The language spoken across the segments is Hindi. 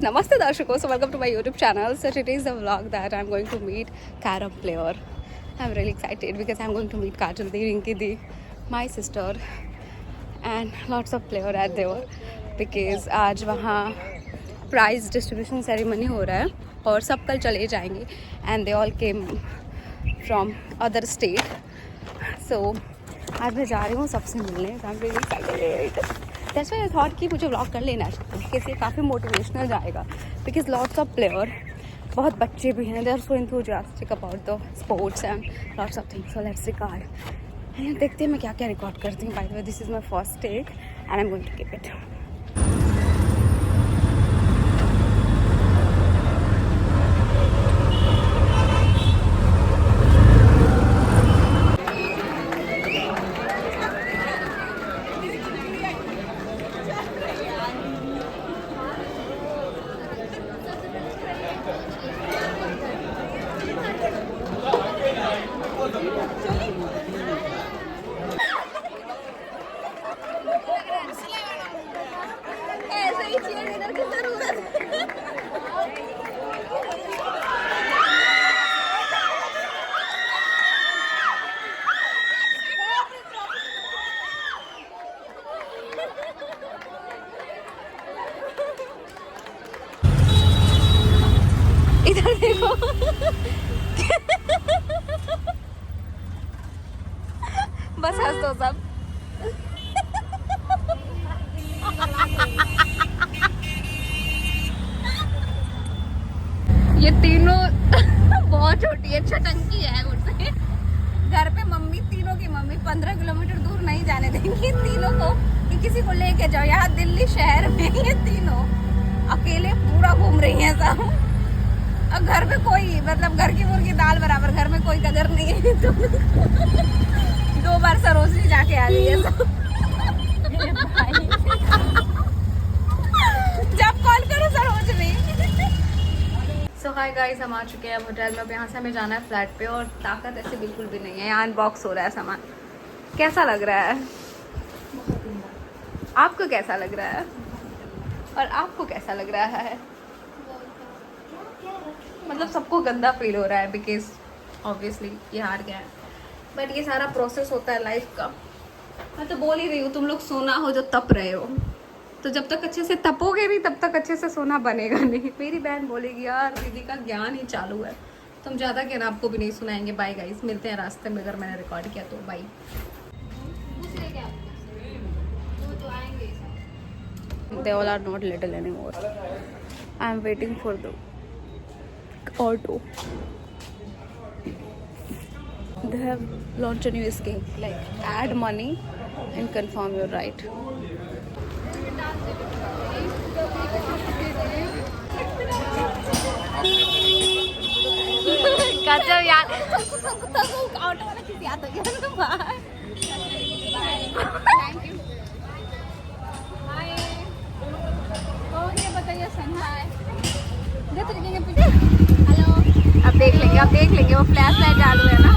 Namaste Darshako, so welcome to my YouTube channel. So today is the vlog that I'm going to meet carom player. I'm really excited because I'm going to meet Kajal Di, Rinki Di, my sister, and lots of player are there because आज वहाँ प्राइज डिस्ट्रीब्यूशन सेरेमनी हो रहा है और सब कल चले जाएंगे and they all came from other state. So आज मैं जा रही हूँ सबसे मिलने. I'm really excited. That's why I thought कि मुझे व्लॉग कर लेना चाहिए क्योंकि काफ़ी मोटिवेशनल जाएगा बिकॉज लॉट्स ऑफ प्लेयर बहुत बच्चे भी हैं they are so enthusiastic about the sports and lots of things so let's record. देखते हैं मैं क्या क्या रिकॉर्ड करती हूँ. By the way this is my first take and I am going to keep it. इधर देखो बस हंस दो सब. ये तीनों बहुत छोटी है, छटंकी है मुझसे. घर पे मम्मी, तीनों की मम्मी 15 किलोमीटर दूर नहीं जाने देंगी तीनों को कि किसी को लेके जाओ. यहाँ दिल्ली शहर में ये तीनों अकेले पूरा घूम रही हैं सब. और घर में कोई मतलब घर की मुर्गी दाल बराबर, घर में कोई कदर नहीं है. तो 2 बार सरोजनी जाके आ रही है सब. जब कॉल करो सरोजनी. सो हाय गाइस, हम आ चुके हैं अब होटल में. अब यहाँ से हमें जाना है फ्लैट पे और ताकत ऐसे बिल्कुल भी नहीं है. यहाँ अनबॉक्स हो रहा है सामान. कैसा लग रहा है? आपको कैसा लग रहा है और आपको कैसा लग रहा है? मतलब सबको गंदा फील हो रहा है बिकॉज ऑब्वियसली ये हार गया है. बट ये सारा प्रोसेस होता है लाइफ का. मैं तो बोल ही रही हूँ, तुम लोग सोना हो जो तप रहे हो, तो जब तक अच्छे से तपोगे नहीं तब तक अच्छे से सोना बनेगा नहीं. मेरी बहन बोलेगी यार दीदी का ज्ञान ही चालू है. तुम ज़्यादा ज्ञान आपको भी नहीं सुनाएंगे. बाय गाइस, मिलते हैं रास्ते में अगर मैंने रिकॉर्ड किया तो. Bye. They all are not little anymore. I am waiting for the auto. They have launched a new scheme like add money and confirm your right. गजब यार. ऑटो वाला किसी याद हो गया. Thank you. हाय, और ये बताइए सन. हाय, हेलो. अब देख लेंगे वो फ्लैश लाइट चालू है ना.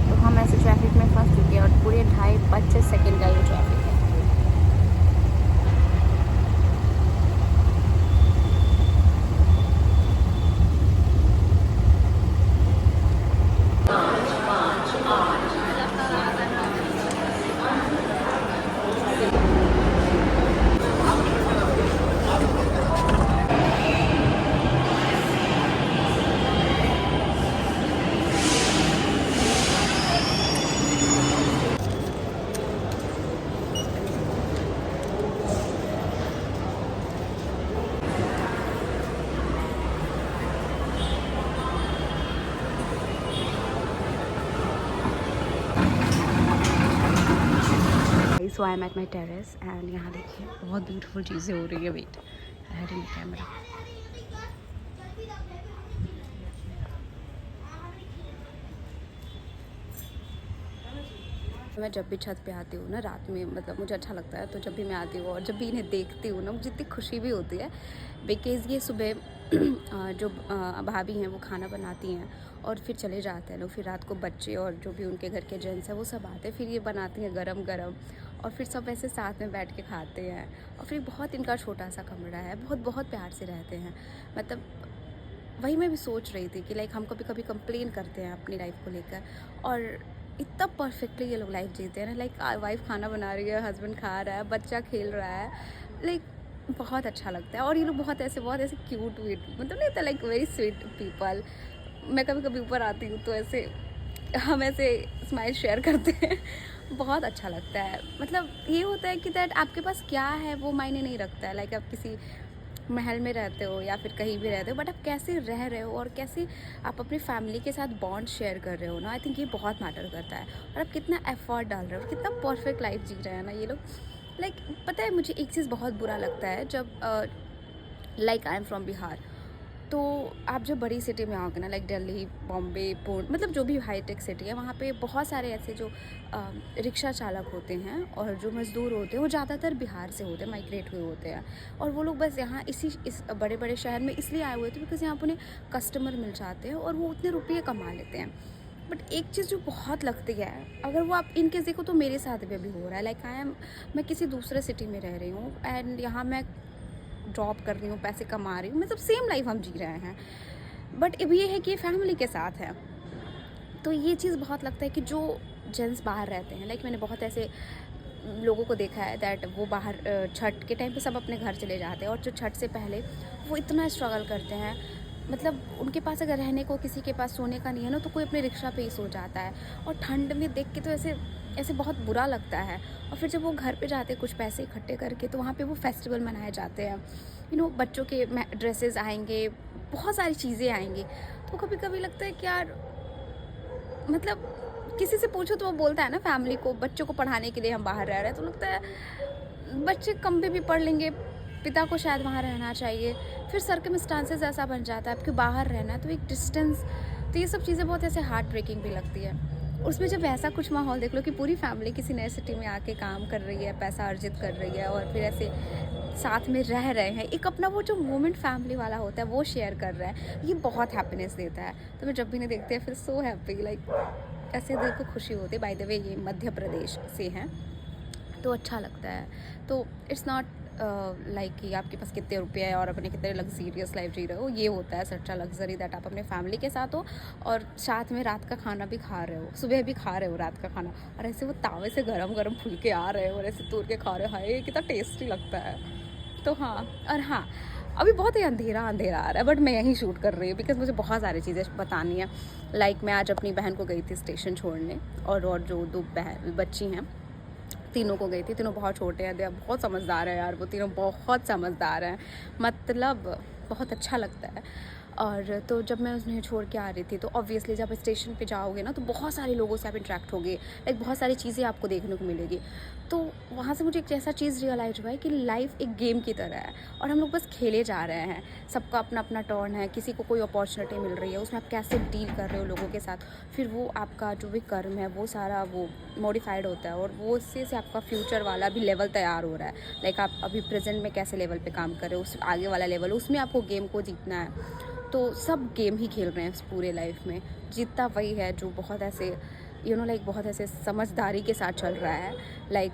तो हम ऐसे ट्रैफिक में फंस चुके हैं और पूरे 2.5-25 सेकेंड का ये ट्रैफिक है. So I am at my terrace and यहाँ देखिए बहुत ब्यूटीफुल चीज़ें हो रही है. Wait, I had in camera. मैं जब भी छत पे आती हूँ ना रात में, मतलब मुझे अच्छा लगता है, तो जब भी मैं आती हूँ और जब भी इन्हें देखती हूँ ना, मुझे इतनी खुशी भी होती है। बिकॉज़ ये सुबह जो भाभी हैं वो खाना बनाती हैं और फिर चले जाते हैं लोग, फिर रात को बच्चे और जो भी उनके घर के जेंट्स हैं वो सब आते हैं, फिर ये बनाती हैं गरम गरम, और फिर सब ऐसे साथ में बैठ के खाते हैं। और फिर बहुत इनका छोटा सा कमरा है, बहुत बहुत प्यार से रहते हैं। मतलब वही मैं भी सोच रही थी कि लाइक हम कभी कभी कंप्लेन करते हैं अपनी लाइफ को लेकर, और इतना परफेक्टली ये लोग लाइफ जीते हैं ना। लाइक वाइफ खाना बना रही है, हस्बैंड खा रहा है, बच्चा खेल रहा है, लाइक बहुत अच्छा लगता है। और ये लोग बहुत ऐसे क्यूट वीट, मतलब नहीं था, लाइक वेरी स्वीट पीपल। मैं कभी कभी ऊपर आती हूँ तो ऐसे हम ऐसे स्माइल शेयर करते हैं। बहुत अच्छा लगता है। मतलब ये होता है कि दैट आपके पास क्या है वो मायने नहीं रखता है। लाइक आप किसी महल में रहते हो या फिर कहीं भी रहते हो, बट आप कैसे रह रहे हो और कैसे आप अपनी फैमिली के साथ बॉन्ड शेयर कर रहे हो ना, आई थिंक ये बहुत मैटर करता है। और आप कितना एफर्ट डाल रहे हो, कितना परफेक्ट लाइफ जी रहे हैं ना ये लोग। लाइक पता है मुझे एक चीज़ बहुत बुरा लगता है, जब like I am from Bihar, तो आप जब बड़ी सिटी में आओगे ना, लाइक दिल्ली, बॉम्बे, पुणे, मतलब जो भी हाईटेक सिटी है, वहाँ पे बहुत सारे ऐसे जो रिक्शा चालक होते हैं और जो मज़दूर होते हैं वो ज़्यादातर बिहार से होते हैं, माइग्रेट हुए होते हैं। और वो लोग बस यहाँ इस बड़े बड़े शहर में इसलिए आए हुए थे बिकॉज़ यहाँ पर उन्हें कस्टमर मिल जाते हैं और वो उतने रुपये कमा लेते हैं। बट एक चीज़ जो बहुत लगती है, अगर वो आप इनकेस देखो तो मेरे साथ भी अभी हो रहा है। लाइक मैं किसी दूसरे सिटी में रह रही हूँ एंड यहाँ मैं जॉब कर रही हूँ, पैसे कमा रही हूँ, मतलब सेम लाइफ हम जी रहे हैं। बट अब ये है कि फैमिली के साथ है, तो ये चीज़ बहुत लगता है कि जो जेंट्स बाहर रहते हैं, लाइक मैंने बहुत ऐसे लोगों को देखा है दैट वो बाहर छठ के टाइम पे सब अपने घर चले जाते हैं, और जो छठ से पहले वो इतना स्ट्रगल करते हैं। मतलब उनके पास अगर रहने को, किसी के पास सोने का नहीं है ना, तो कोई अपने रिक्शा पे ही सो जाता है। और ठंड में देख के तो ऐसे ऐसे बहुत बुरा लगता है। और फिर जब वो घर पे जाते हैं कुछ पैसे इकट्ठे करके, तो वहाँ पे वो फेस्टिवल मनाए जाते हैं। बच्चों के ड्रेसेस आएंगे, बहुत सारी चीज़ें आएंगी। तो कभी कभी लगता है कि यार, मतलब किसी से पूछो तो वो बोलता है ना, फैमिली को, बच्चों को पढ़ाने के लिए हम बाहर रह रहे हैं, तो लगता है बच्चे कम पे भी पढ़ लेंगे, पिता को शायद वहाँ रहना चाहिए। फिर सर्कमस्टांसेस ऐसा बन जाता है आपको बाहर रहना है, तो एक डिस्टेंस, तो ये सब चीज़ें बहुत ऐसे हार्ट ब्रेकिंग भी लगती है। उसमें जब ऐसा कुछ माहौल देख लो कि पूरी फैमिली किसी नए सिटी में आके काम कर रही है, पैसा अर्जित कर रही है, और फिर ऐसे साथ में रह रहे हैं, एक अपना वो जो मोमेंट फैमिली वाला होता है वो शेयर कर रहा है, ये बहुत हैप्पीनेस देता है। तो मैं जब भी नहीं देखती है फिर सो हैप्पी, लाइक ऐसे दिल को खुशी होती है। बाय द वे ये मध्य प्रदेश से हैं, तो अच्छा लगता है। तो इट्स नॉट लाइक कि आपके पास कितने रुपये है और अपने कितने लग्जीरियस लाइफ जी रहे हो। ये होता है सच्चा लग्जरी, दैट आप अपने फैमिली के साथ हो और साथ में रात का खाना भी खा रहे हो, सुबह भी खा रहे हो रात का खाना, और ऐसे वो तावे से गरम गरम फुलके आ रहे हो और ऐसे तोड़ के खा रहे हो। हाय कितना टेस्टी लगता है। तो हाँ, और हाँ, अभी बहुत ही अंधेरा आ रहा है, बट मैं यहीं शूट कर रही हूँ बिकॉज मुझे बहुत सारी चीज़ें बतानी है। लाइक मैं आज अपनी बहन को गई थी स्टेशन छोड़ने, और जो दो बच्ची हैं, तीनों को गई थी। तीनों बहुत छोटे हैं, बहुत समझदार है यार, वो तीनों बहुत समझदार हैं, मतलब बहुत अच्छा लगता है। और तो जब मैं उन्हें छोड़ के आ रही थी, तो ऑब्वियसली जब स्टेशन पे जाओगे ना, तो बहुत सारे लोगों से आप इंटरेक्ट होगे, लाइक बहुत सारी चीज़ें आपको देखने को मिलेगी। तो वहाँ से मुझे एक ऐसा चीज़ रियलाइज हुआ है कि लाइफ एक गेम की तरह है और हम लोग बस खेले जा रहे हैं। सबका अपना अपना टर्न है, किसी को कोई अपॉर्चुनिटी मिल रही है, उसमें आप कैसे डील कर रहे हो लोगों के साथ, फिर वो आपका जो भी कर्म है वो सारा वो मॉडिफाइड होता है, और वो उससे से आपका फ्यूचर वाला भी लेवल तैयार हो रहा है। लाइक आप अभी प्रेजेंट में कैसे लेवल पे काम कर रहे हो, उस आगे वाला लेवल, उसमें आपको गेम को जीतना है। तो सब गेम ही खेल रहे हैं इस पूरे लाइफ में। जीतता वही है जो बहुत ऐसे लाइक बहुत ऐसे समझदारी के साथ चल रहा है, लाइक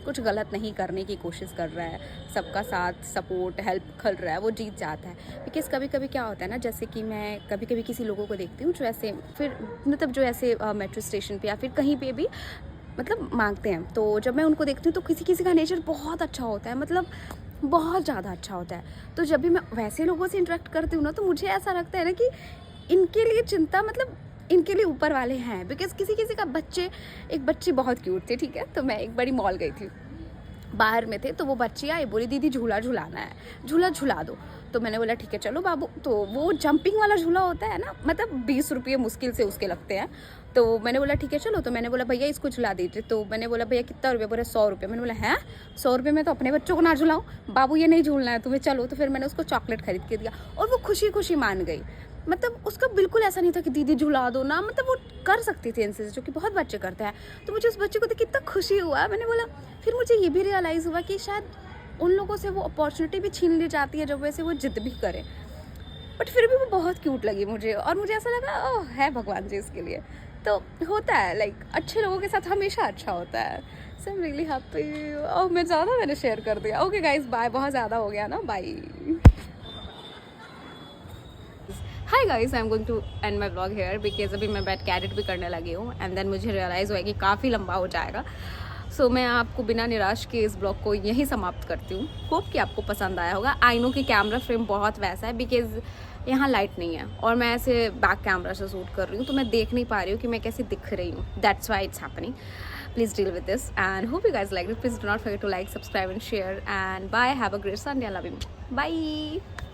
कुछ गलत नहीं करने की कोशिश कर रहा है, सबका साथ सपोर्ट हेल्प कर रहा है, वो जीत जाता है। बिकॉज़ कभी कभी क्या होता है ना, जैसे कि मैं कभी कभी किसी लोगों को देखती हूँ जो ऐसे फिर मतलब जो ऐसे मेट्रो स्टेशन पे या फिर कहीं पे भी मतलब मांगते हैं, तो जब मैं उनको देखती हूँ तो किसी किसी का नेचर बहुत अच्छा होता है, मतलब बहुत ज़्यादा अच्छा होता है। तो जब भी मैं वैसे लोगों से इंटरेक्ट करती हूँ ना, तो मुझे ऐसा लगता है ना कि इनके लिए चिंता, मतलब इनके लिए ऊपर वाले हैं। बिकॉज़ किसी किसी का एक बच्ची बहुत क्यूट थी, ठीक है, तो मैं एक बड़ी मॉल गई थी, बाहर में थे, तो वो बच्ची आई, बोली दीदी झूला झूलाना है, झूला झूला दो। तो मैंने बोला ठीक है चलो बाबू। तो वो जंपिंग वाला झूला होता है ना, मतलब 20 रुपये मुश्किल से उसके लगते हैं। तो मैंने बोला ठीक है चलो। तो मैंने बोला भैया इसको झुला दीजिए। तो मैंने बोला भैया कितना रुपये? बोले 100 रुपये। मैंने बोला हैं 100 रुपये में तो अपने बच्चों को ना झुलाऊँ बाबू, ये नहीं झूलना है तुम्हें, चलो। तो फिर मैंने उसको चॉकलेट खरीद के दिया और वो खुशी खुशी मान गई। मतलब उसका बिल्कुल ऐसा नहीं था कि दीदी झुला दो ना, मतलब वो कर सकती थी इनसे, जो कि बहुत बच्चे करते हैं। तो मुझे उस बच्चे को देख के इतना खुशी हुआ, मैंने बोला, फिर मुझे ये भी रियलाइज़ हुआ कि शायद उन लोगों से वो अपॉर्चुनिटी भी छीन ली जाती है जब वैसे वो जिद भी करें, बट फिर भी वो बहुत क्यूट लगी मुझे, और मुझे ऐसा लगा ओह है भगवान जी इसके लिए। तो होता है लाइक अच्छे लोगों के साथ हमेशा अच्छा होता है। So I am really happy. ओह मैं ज़्यादा मैंने शेयर कर दिया। ओके गाइज बाय, बहुत ज़्यादा हो गया ना, bye. Hi guys, I am going to end my blog here because अभी मैं बैठ के एडिट भी करने लगी हूँ, एंड देन मुझे रियलाइज़ हुआ कि काफ़ी लंबा हो जाएगा। सो मैं आपको बिना निराश के इस ब्लॉग को यहीं समाप्त करती हूँ। होप कि आपको पसंद आया होगा। आई नो कि कैमरा फ्रेम बहुत वैसा है बिकॉज यहाँ लाइट नहीं है और मैं ऐसे बैक कैमरा से शूट कर रही हूँ, तो मैं देख नहीं पा रही हूँ कि मैं कैसे दिख रही हूँ। That's why it's happening. Please deal with this and hope you guys liked it. Please do not forget to like, subscribe and share, and bye. Have a great Sunday. I love you. Bye.